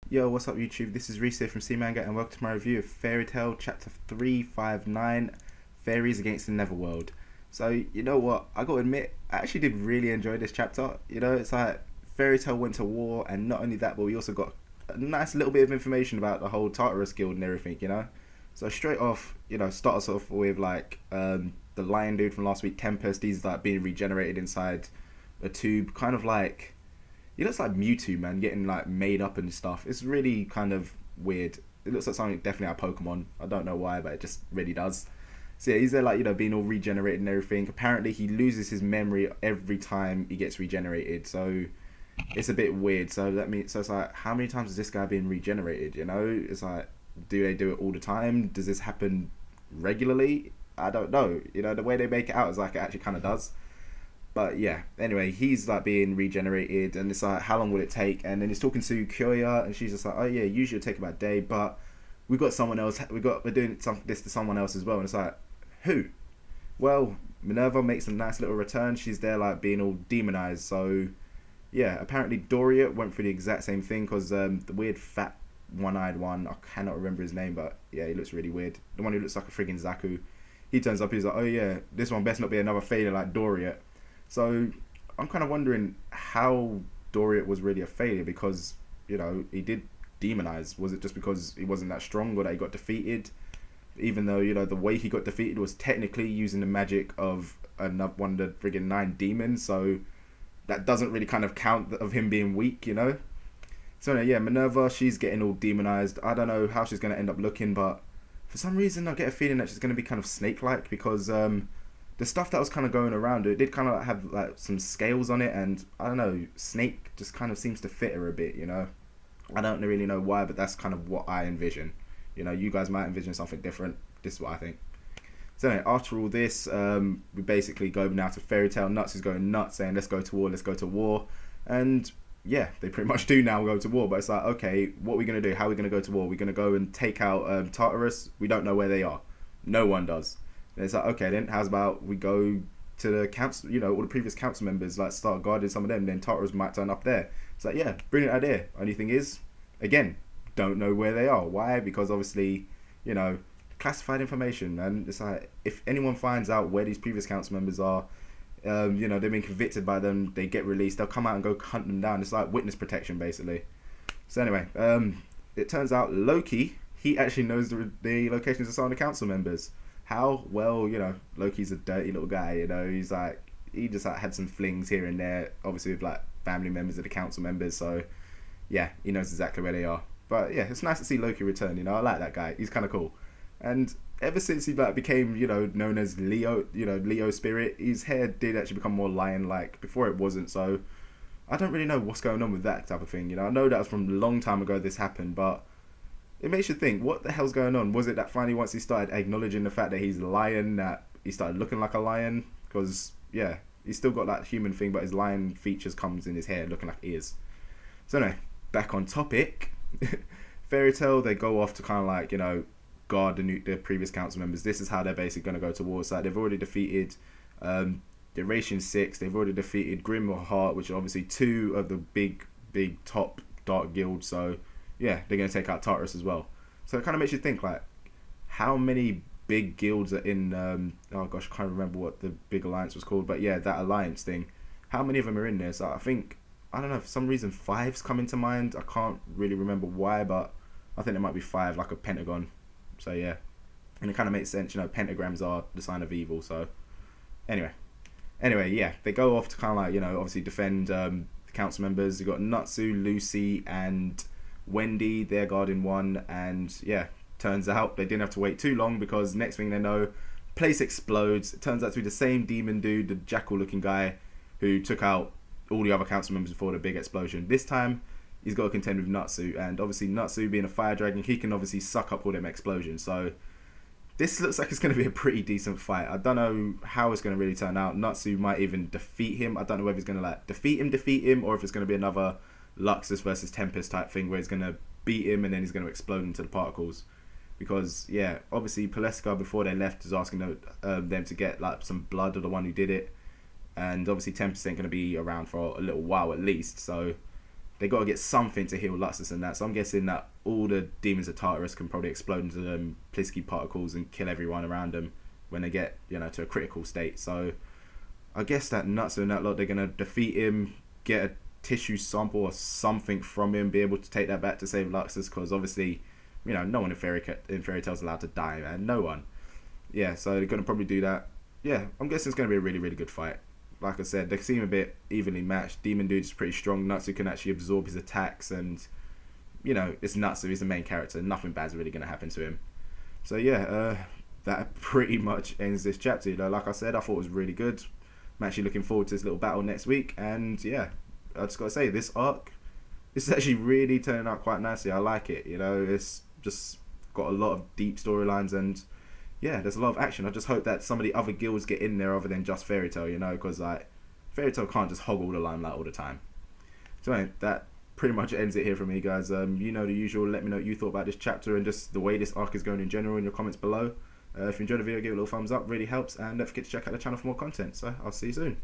Yo, what's up YouTube? This is Reese here from C Manga and welcome to my review of Fairy Tail Chapter 359, Fairies Against the Netherworld. So, you know what, I gotta admit, I actually did really enjoy this chapter. You know, it's like Fairy Tail went to war, and not only that, but we also got a nice little bit of information about the whole Tartarus Guild and everything, you know? So straight off, start us off with the lion dude from last week, Tempest. He's like being regenerated inside a tube, kind of like he looks like Mewtwo, man, getting like made up and stuff. It's really kind of weird. It looks like something definitely out of Pokemon. I don't know why, but it just really does. So yeah, he's there like, being all regenerated and everything. Apparently he loses his memory every time he gets regenerated. So it's a bit weird. So it's like, how many times is this guy being regenerated, you know? It's like, do they do it all the time? Does this happen regularly? I don't know. You know, the way they make it out is like it actually kind of does. But yeah, anyway, he's like being regenerated, and it's like, how long will it take? And then he's talking to Kyoya, and she's just like, oh yeah, usually it'll take about a day, but we've got someone else. We're doing this to someone else as well. And it's like, who? Well, Minerva makes a nice little return. She's there like being all demonized. So yeah, apparently Doria went through the exact same thing because the weird fat one-eyed one, I cannot remember his name, but yeah, he looks really weird. The one who looks like a friggin' Zaku. He turns up. He's like, oh yeah, this one best not be another failure like Doria. So I'm kind of wondering how Doriot was really a failure because, he did demonize. Was it just because he wasn't that strong or that he got defeated? Even though, the way he got defeated was technically using the magic of one of the friggin' 9 demons. So that doesn't really kind of count of him being weak, you know? So yeah, Minerva, she's getting all demonized. I don't know how she's going to end up looking, but for some reason I get a feeling that she's going to be kind of snake-like because the stuff that was kind of going around, it did kind of have like some scales on it, and I don't know, snake just kind of seems to fit her a bit, you know? I don't really know why, but that's kind of what I envision. You know, you guys might envision something different. This is what I think. So anyway, after all this, we basically go now to Fairy Tail. Nuts is going nuts, saying let's go to war, let's go to war. And yeah, they pretty much do now go to war, but it's like, okay, what are we going to do? How are we going to go to war? We're going to go and take out Tartarus. We don't know where they are. No one does. And it's like, okay, then how's about we go to the council, all the previous council members, like start guarding some of them, then Tartarus might turn up there. It's like, yeah, brilliant idea. Only thing is, again, don't know where they are. Why? Because obviously, classified information. And it's like, if anyone finds out where these previous council members are, they've been convicted by them, they get released, they'll come out and go hunt them down. It's like witness protection, basically. So anyway, it turns out Loki, he actually knows the locations of some of the council members. How? Well, Loki's a dirty little guy, he's like, he just like had some flings here and there, obviously with like family members of the council members, so yeah, he knows exactly where they are. But yeah, it's nice to see Loki return, I like that guy, he's kind of cool. And ever since he like became, known as Leo, Leo Spirit, his hair did actually become more lion-like. Before it wasn't, so I don't really know what's going on with that type of thing, I know that was from a long time ago this happened, but it makes you think, what the hell's going on? Was it that finally once he started acknowledging the fact that he's a lion, that he started looking like a lion? Because, yeah, he's still got that human thing, but his lion features comes in his hair looking like ears. So anyway, back on topic. Fairy Tail, they go off to kind of like, guard the previous council members. This is how they're basically going to go to war. So they've already defeated the Ration 6. They've already defeated Grim or Heart, which are obviously 2 of the big top dark guilds. So yeah, they're going to take out Tartarus as well. So it kind of makes you think, like, how many big guilds are in, oh gosh, I can't remember what the big alliance was called, but yeah, that alliance thing. How many of them are in there? So I think, I don't know, for some reason 5's coming to mind. I can't really remember why, but I think there might be 5, like a pentagon. So yeah, and it kind of makes sense, pentagrams are the sign of evil, so anyway, yeah, they go off to kind of like, obviously defend the council members. You've got Natsu, Lucy, and Wendy, they're guarding one, and yeah, turns out they didn't have to wait too long because next thing they know, place explodes. It turns out to be the same demon dude, the Jackel looking guy who took out all the other council members before the big explosion. This time he's got to contend with Natsu, and obviously Natsu being a fire dragon, he can obviously suck up all them explosions. So this looks like it's going to be a pretty decent fight. I don't know how it's going to really turn out. Natsu might even defeat him. I don't know whether he's going to like defeat him, or if it's going to be another Luxus versus Tempest type thing where he's going to beat him and then he's going to explode into the particles. Because yeah, obviously Paleska before they left is asking them to get like some blood of the one who did it, and obviously Tempest ain't going to be around for a little while at least. So they got to get something to heal Luxus and that. So I'm guessing that all the demons of Tartarus can probably explode into them Plisky particles and kill everyone around them when they get, you know, to a critical state. So I guess that Natsu and that lot, they're going to defeat him, get a tissue sample or something from him, be able to take that back to save Luxus, because obviously, you know, no one in Fairy Tail's allowed to die, man. No one. Yeah, so they're going to probably do that. Yeah, I'm guessing it's going to be a really, really good fight. Like I said, they seem a bit evenly matched. Demon Dude's pretty strong. Natsu can actually absorb his attacks, and, you know, it's Natsu. He's the main character. Nothing bad's really going to happen to him. So, yeah, that pretty much ends this chapter. You know, like I said, I thought it was really good. I'm actually looking forward to this little battle next week. And, yeah, I just got to say, this arc, this is actually really turning out quite nicely. I like it. You know, it's just got a lot of deep storylines, and yeah, there's a lot of action. I just hope that some of the other guilds get in there other than just Fairy Tail, you know, because like Fairy Tail can't just hog all the limelight all the time. So anyway, that pretty much ends it here for me, guys. You know the usual. Let me know what you thought about this chapter and just the way this arc is going in general in your comments below. If you enjoyed the video, give it a little thumbs up. Really helps. And don't forget to check out the channel for more content. So I'll see you soon.